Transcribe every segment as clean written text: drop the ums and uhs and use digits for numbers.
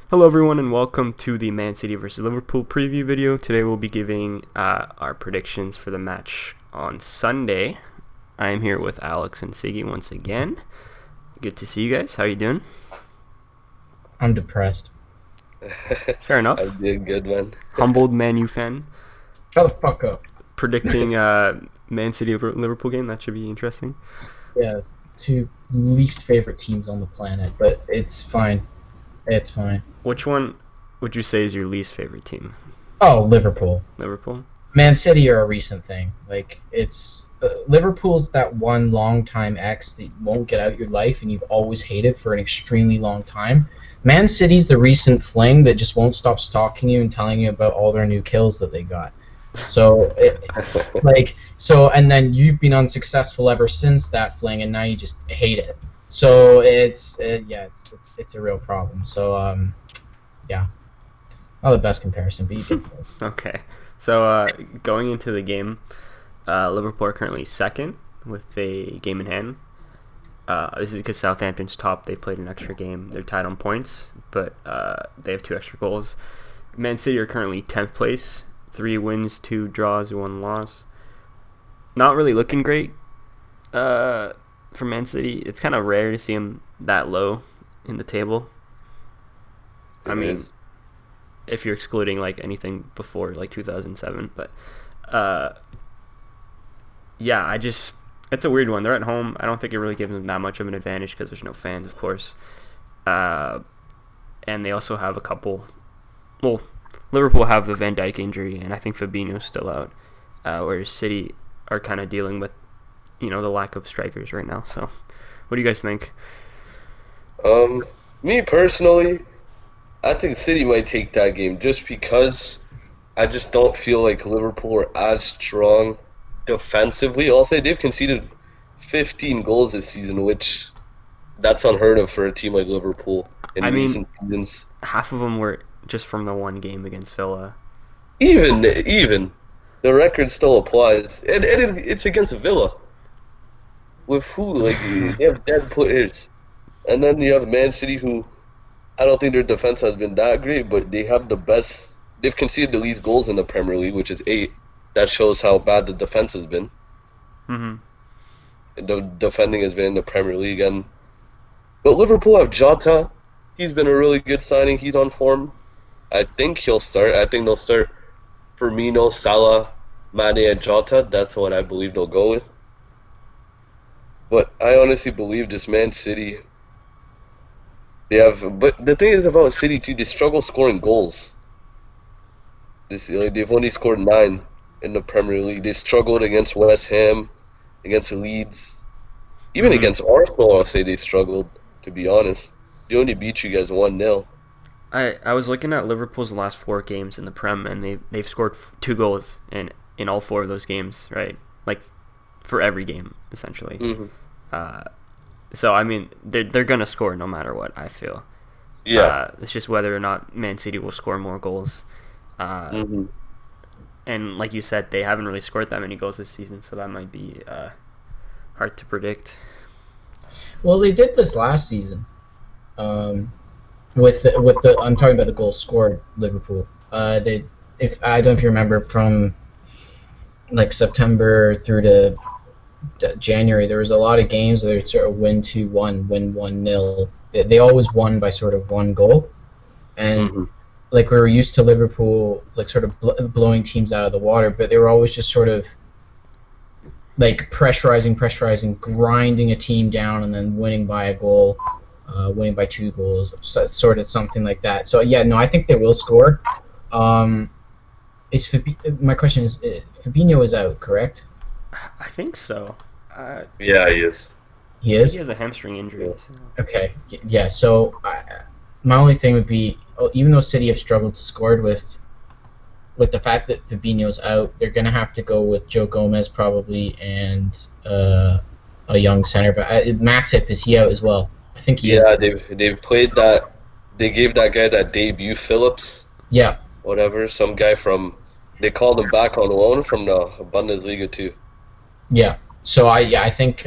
Hello everyone and welcome to the Man City vs Liverpool preview video. Today we'll be giving our predictions for the match on Sunday. I am here with Alex and Siggy once again. Good to see you guys. How you doing? I'm depressed. Fair enough. I'm doing good, man. Humbled Man U fan. Shut the fuck up. Predicting Man City over Liverpool game. That should be interesting. Yeah, two least favorite teams on the planet, but it's fine. It's fine. Which one would you say is your least favorite team? Oh, Liverpool. Liverpool? Man City are a recent thing. Like, it's Liverpool's that one long time ex that won't get out your life and you've always hated for an extremely long time. Man City's the recent fling that just won't stop stalking you and telling you about all their new kills that they got. So, and then you've been unsuccessful ever since that fling, and now you just hate it. So it's a real problem. So yeah, not the best comparison, but you get it. Okay. So going into the game, Liverpool are currently second with a game in hand. This is because Southampton's top. They played an extra game. They're tied on points, but they have 2 extra goals. Man City are currently 10th place. 3 wins, 2 draws, 1 loss. Not really looking great for Man City. It's kind of rare to see them that low in the table. I mean, if you're excluding like anything before like 2007, but yeah, it's a weird one. They're at home. I don't think it really gives them that much of an advantage because there's no fans, of course, and they also have a couple. Well, Liverpool have the Van Dijk injury, and I think Fabinho's still out, whereas City are kind of dealing with, the lack of strikers right now. So, what do you guys think? Me personally, I think City might take that game just because I just don't feel like Liverpool are as strong defensively. I'll say they've conceded 15 goals this season, which that's unheard of for a team like Liverpool in recent seasons. Half of them were just from the one game against Villa. Even the record still applies, and it's against Villa. With who? Like, they have dead players. And then you have Man City, who I don't think their defense has been that great, but they have the best. They've conceded the least goals in the Premier League, which is 8. That shows how bad the defense has been. Mm-hmm. The defending has been in the Premier League. But Liverpool have Jota. He's been a really good signing. He's on form. I think he'll start. I think they'll start Firmino, Salah, Mane, and Jota. That's what I believe they'll go with. But I honestly believe this Man City, but the thing is about City too, they struggle scoring goals. They've only scored 9 in the Premier League. They struggled against West Ham, against Leeds, even against Arsenal. I'll say they struggled. To be honest, they only beat you guys 1-0. I was looking at Liverpool's last 4 games in the Prem, and they've scored 2 goals in all 4 of those games, right? Like for every game, essentially. Mm-hmm. So I mean, they're gonna score no matter what. I feel. Yeah. It's just whether or not Man City will score more goals. And like you said, they haven't really scored that many goals this season, so that might be hard to predict. Well, they did this last season. With the I'm talking about the goals scored, Liverpool. I don't know if you remember from like September through to January, there was a lot of games where they'd sort of win 2-1, win 1-0. They always won by sort of 1 goal, and like we were used to Liverpool like sort of blowing teams out of the water, but they were always just sort of like pressurizing, grinding a team down, and then winning by a goal. Winning by 2 goals, so sort of something like that. So yeah, no, I think they will score. My question is, Fabinho is out, correct? I think so. Yeah, he is. He is? He has a hamstring injury. So. Okay, yeah, so my only thing would be, even though City have struggled to score with the fact that Fabinho's out, they're going to have to go with Joe Gomez probably, and a young center. But Matip, is he out as well? I think he is. Yeah, they've played that. They gave that guy that debut, Phillips. Yeah. Whatever, some guy from. They called him back on loan from the Bundesliga too. Yeah. So I think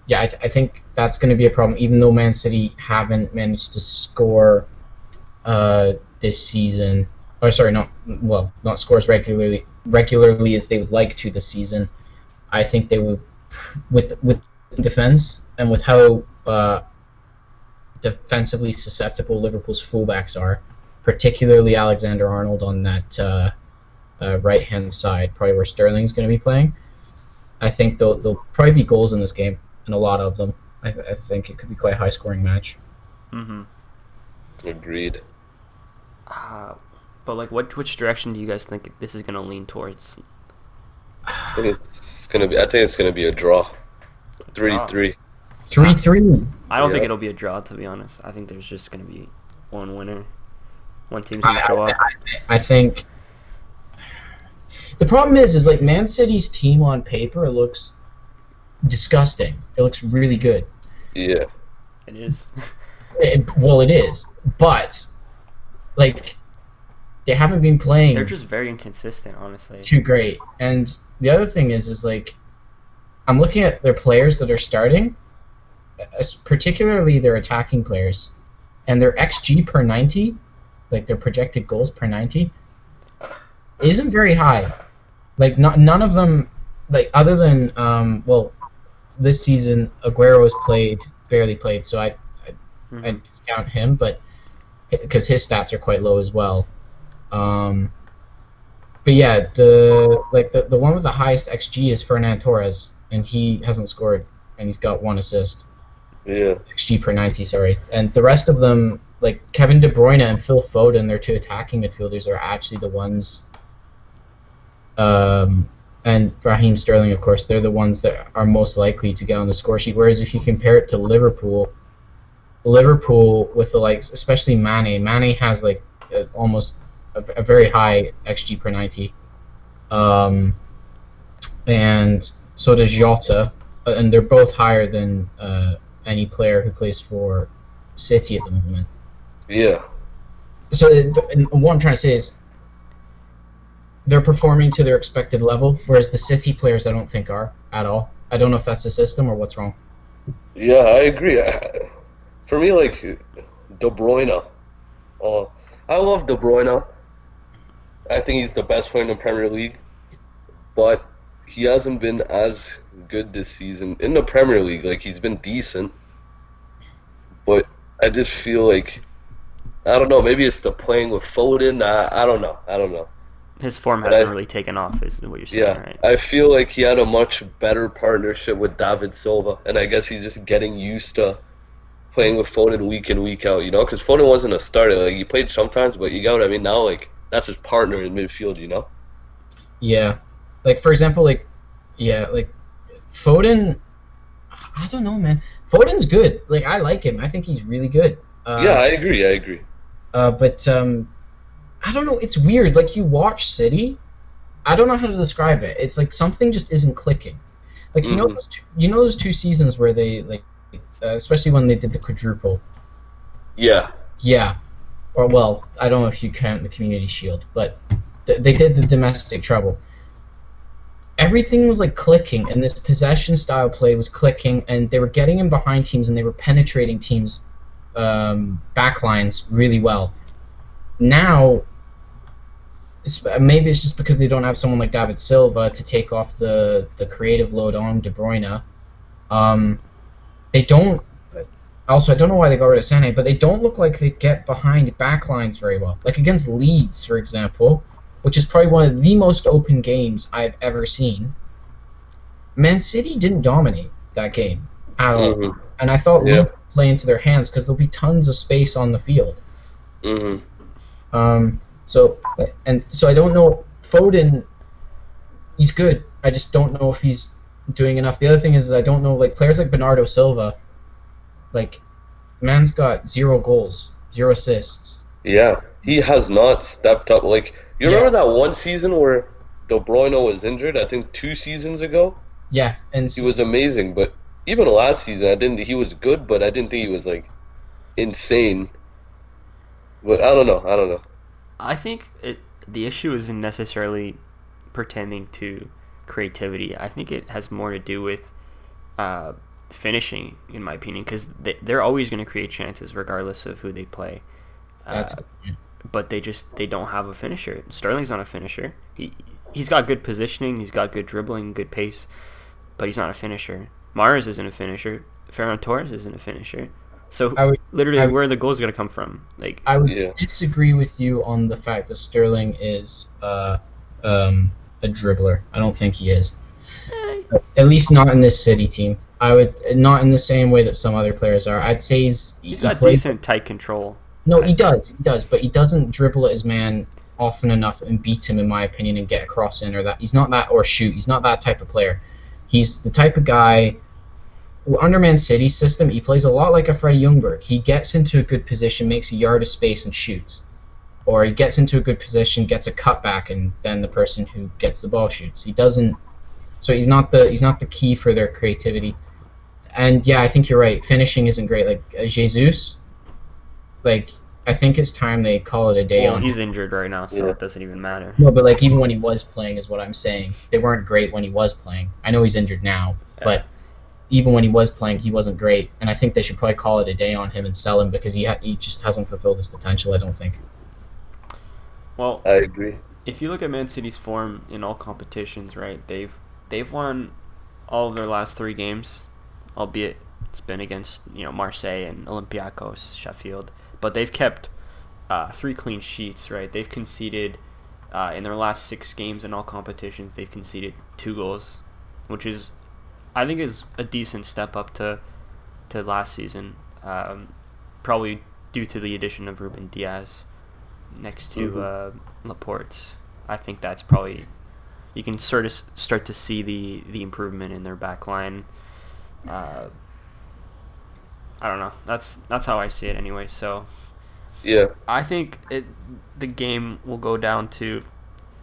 yeah, I think that's going to be a problem, even though Man City haven't managed to score this season. Or sorry, not scores regularly as they would like to this season. I think they would, with defense and with how defensively susceptible Liverpool's fullbacks are, particularly Alexander-Arnold on that right-hand side, probably where Sterling's going to be playing. I think there'll probably be goals in this game, and a lot of them. I think it could be quite a high-scoring match. Mm-hmm. Agreed. But like, which direction do you guys think this is gonna lean towards? I think it's gonna be a draw. 3-3. 3-3. I don't think Yeah. it'll be a draw, to be honest. I think there's just gonna be one winner. One team's gonna show up. I think the problem is like Man City's team on paper looks disgusting. It looks really good. Yeah. It is. It is, but like they haven't been playing. They're just very inconsistent, honestly. Too great. And the other thing is like I'm looking at their players that are starting, particularly their attacking players, and their XG per 90, like their projected goals per 90, isn't very high. Like none of them, like other than this season Aguero's barely played, so I discount him, but because his stats are quite low as well. But yeah, the one with the highest XG is Fernan Torres, and he hasn't scored, and he's got 1 assist. Yeah. XG per 90, sorry. And the rest of them, like Kevin De Bruyne and Phil Foden, their 2 attacking midfielders, are actually the ones. And Raheem Sterling, of course, they're the ones that are most likely to get on the score sheet. Whereas if you compare it to Liverpool with the likes, especially Mane has like almost a very high XG per 90, and so does Jota, and they're both higher than any player who plays for City at the moment. Yeah. So and what I'm trying to say is they're performing to their expected level, whereas the City players I don't think are at all. I don't know if that's the system or what's wrong. Yeah, I agree. For me, like De Bruyne, I love De Bruyne. I think he's the best player in the Premier League, but he hasn't been as good this season in the Premier League. Like he's been decent, but I just feel like I don't know. Maybe it's the playing with Foden. I don't know. His form hasn't really taken off, is what you're saying, Yeah, right? I feel like he had a much better partnership with David Silva, and I guess he's just getting used to playing with Foden week in, week out, because Foden wasn't a starter. Like, he played sometimes, but you got what I mean? Now, like, that's his partner in midfield, Yeah. Like, for example, like Foden, I don't know, man. Foden's good. Like, I like him. I think he's really good. Yeah, I agree. But I don't know. It's weird. Like, you watch City, I don't know how to describe it. It's like something just isn't clicking. Like, you know those 2 seasons where they, like, especially when they did the quadruple. Yeah. Yeah. Or, well, I don't know if you count the Community Shield, but they did the domestic treble. Everything was, like, clicking, and this possession-style play was clicking, and they were getting in behind teams, and they were penetrating teams' backlines really well. Now, maybe it's just because they don't have someone like David Silva to take off the creative load on De Bruyne. They don't. Also, I don't know why they got rid of Sané, but they don't look like they get behind backlines very well. Like against Leeds, for example, which is probably one of the most open games I've ever seen. Man City didn't dominate that game at all, and I thought Leeds would play into their hands because there'll be tons of space on the field. So I don't know. Foden, he's good. I just don't know if he's doing enough. The other thing is I don't know, like, players like Bernardo Silva, like, man's got 0 goals, 0 assists. Yeah, he has not stepped up. Like, you remember that one season where De Bruyne was injured? I think 2 seasons ago. Yeah, and he was amazing. But even last season, he was good, but I didn't think he was like insane. But I don't know. I think the issue isn't necessarily pertaining to creativity. I think it has more to do with finishing, in my opinion, because they're always going to create chances regardless of who they play. That's But they don't have a finisher. Sterling's not a finisher. He's got good positioning, he's got good dribbling, good pace, but he's not a finisher. Mars isn't a finisher. Ferran Torres isn't a finisher. So where are the goals going to come from? Like, I would disagree with you on the fact that Sterling is a dribbler. I don't think he is. At least not in this City team. I would not in the same way that some other players are. I'd say he's got decent tight control. No, he does, but he doesn't dribble at his man often enough and beat him, in my opinion, and get a cross in or that. He's not that, or shoot. He's not that type of player. He's the type of guy. Under Man City's system, he plays a lot like a Freddie Ljungberg. He gets into a good position, makes a yard of space, and shoots. Or he gets into a good position, gets a cutback, and then the person who gets the ball shoots. He doesn't. So he's not the key for their creativity. And yeah, I think you're right. Finishing isn't great. Like Jesus, like I think it's time they call it a day on. He's injured right now, so it doesn't even matter. No, but like even when he was playing is what I'm saying. They weren't great when he was playing. I know he's injured now, but even when he was playing, he wasn't great. And I think they should probably call it a day on him and sell him because he just hasn't fulfilled his potential, I don't think. Well, I agree. If you look at Man City's form in all competitions, right, they've won all of their last 3 games, albeit it's been against Marseille and Olympiacos, Sheffield, but they've kept 3 clean sheets, right? They've conceded in their last 6 games in all competitions, they've conceded 2 goals, which is, I think, is a decent step up to last season, probably due to the addition of Ruben Diaz next to Laporte. I think that's probably, you can sort of start to see the improvement in their back line. I don't know. That's how I see it anyway. So yeah, I think the game will go down to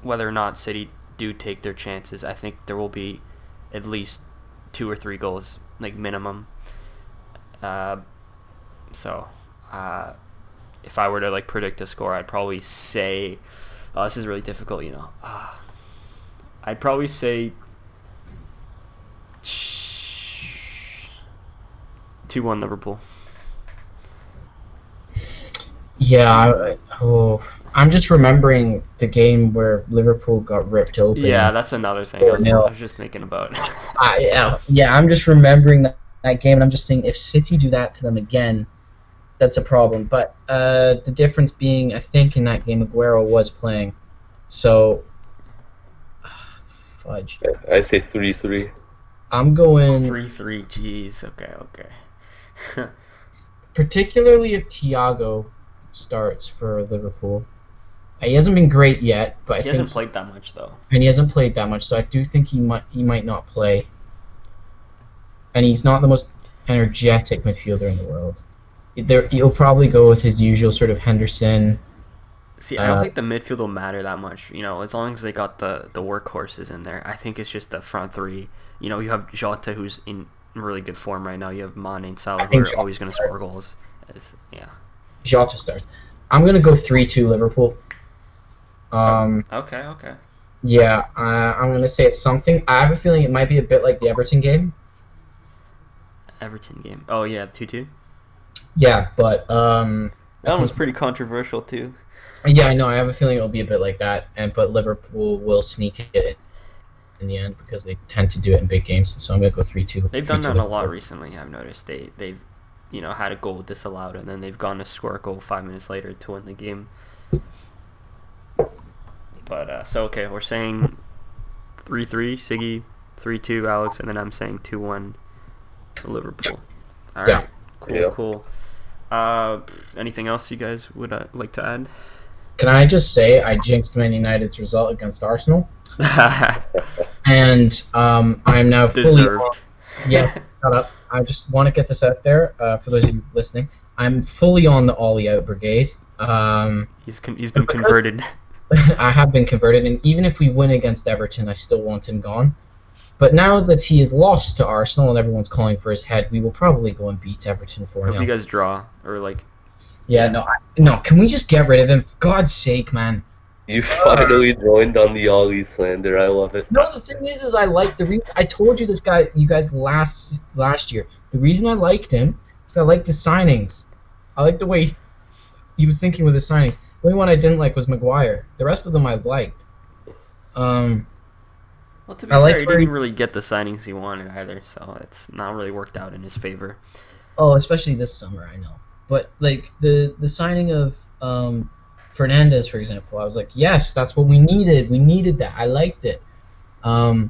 whether or not City do take their chances. I think there will be at least 2 or 3 goals, like minimum. So if I were to like predict a score, I'd probably say, this is really difficult, I'd probably say 2-1 Liverpool. Yeah, I'm just remembering the game where Liverpool got ripped open. Yeah, that's another thing I was just thinking about. I'm just remembering that game, and I'm just saying if City do that to them again, that's a problem. But the difference being, I think in that game Aguero was playing, so fudge. I say 3-3. I'm going 3-3. Jeez. Okay. Particularly if Thiago starts for Liverpool. He hasn't been great yet, but he hasn't played that much though. And he hasn't played that much, so I do think he might not play. And he's not the most energetic midfielder in the world. He'll probably go with his usual sort of Henderson. See, I don't think the midfield will matter that much. As long as they got the workhorses in there. I think it's just the front 3. You have Jota, who's in really good form right now. You have Mane and Salah, who are always going to score goals. Jota starts. I'm going to go 3-2 Liverpool. Okay. Yeah, I'm going to say it's something. I have a feeling it might be a bit like the Everton game. Oh, yeah, 2-2? Yeah, but... that one was pretty controversial, too. Yeah, I know. I have a feeling it'll be a bit like that, but Liverpool will sneak it in the end because they tend to do it in big games. So I'm going to go 3-2. They've done that a lot recently, I've noticed. They've had a goal disallowed, and then they've gone to score a goal 5 minutes later to win the game. But, okay, we're saying 3-3, Siggy, 3-2, Alex, and then I'm saying 2-1, Liverpool. All right, cool. Anything else you guys would like to add? Can I just say I jinxed Man United's result against Arsenal? And I'm now fully deserved. Yeah, shut up. I just want to get this out there for those of you listening. I'm fully on the Ollie out brigade. He's been converted. I have been converted, and even if we win against Everton, I still want him gone. But now that he is lost to Arsenal and everyone's calling for his head, we will probably go and beat Everton 4-0. Hope you guys draw, or like... Yeah, no. Can we just get rid of him? For God's sake, man. You finally joined on the Ollie slander. I love it. No, the thing is I like the reason I told you this guy, you guys last year. The reason I liked him is I liked his signings. I liked the way he was thinking with his signings. The only one I didn't like was Maguire. The rest of them I liked. Well, to be fair, he didn't really get the signings he wanted either, so it's not really worked out in his favor. Oh, especially this summer, I know. But like the signing of Fernandez, for example, I was like, yes, that's what we needed. We needed that. I liked it. And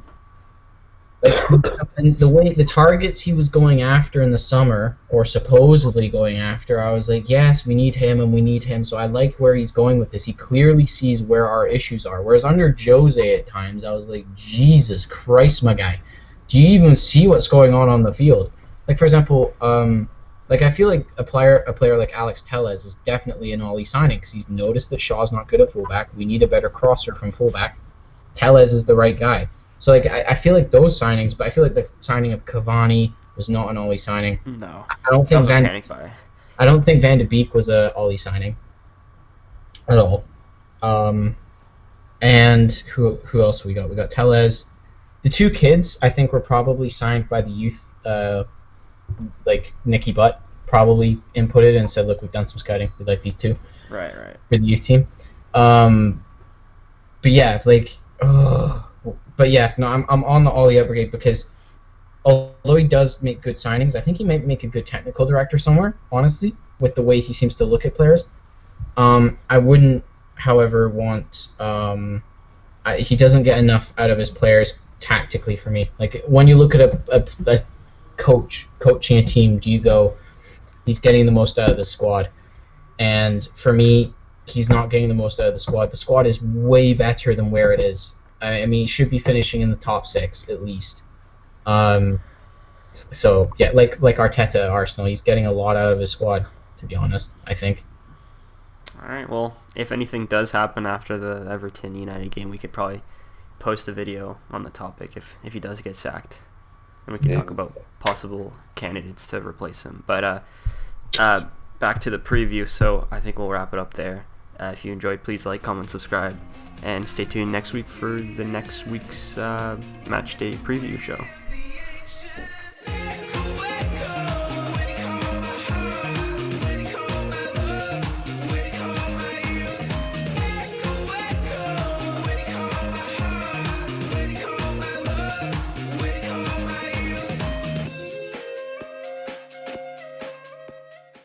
the targets he was going after in the summer, or supposedly going after, I was like, yes, we need him and we need him. So I like where he's going with this. He clearly sees where our issues are. Whereas under Jose at times, I was like, Jesus Christ, my guy, do you even see what's going on the field? Like, for example, like I feel like a player like Alex Tellez is definitely an Ollie signing because he's noticed that Shaw's not good at fullback. We need a better crosser from fullback. Tellez is the right guy. So like I feel like those signings, but I feel like the signing of Cavani was not an Ollie signing. No, I don't think I don't think Van de Beek was a Ollie signing at all. And who else we got? We got Tellez. The two kids I think were probably signed by the youth. Like Nicky Butt probably inputted and said, "Look, we've done some scouting. We like these two." Right. For the youth team. But yeah, it's like. But yeah, no, I'm on the Ollie Brigade because although he does make good signings, I think he might make a good technical director somewhere, honestly, with the way he seems to look at players. I wouldn't, however, want... he doesn't get enough out of his players tactically for me. Like, when you look at a coaching a team, do you go, he's getting the most out of the squad? And for me, he's not getting the most out of the squad. The squad is way better than where it is. I mean, he should be finishing in the top 6 at least. So yeah, like Arteta at Arsenal, he's getting a lot out of his squad. To be honest, I think. All right. Well, if anything does happen after the Everton United game, we could probably post a video on the topic if he does get sacked, and we can talk about possible candidates to replace him. But back to the preview. So I think we'll wrap it up there. If you enjoyed, please like, comment, subscribe. And stay tuned next week for the next week's Matchday preview show.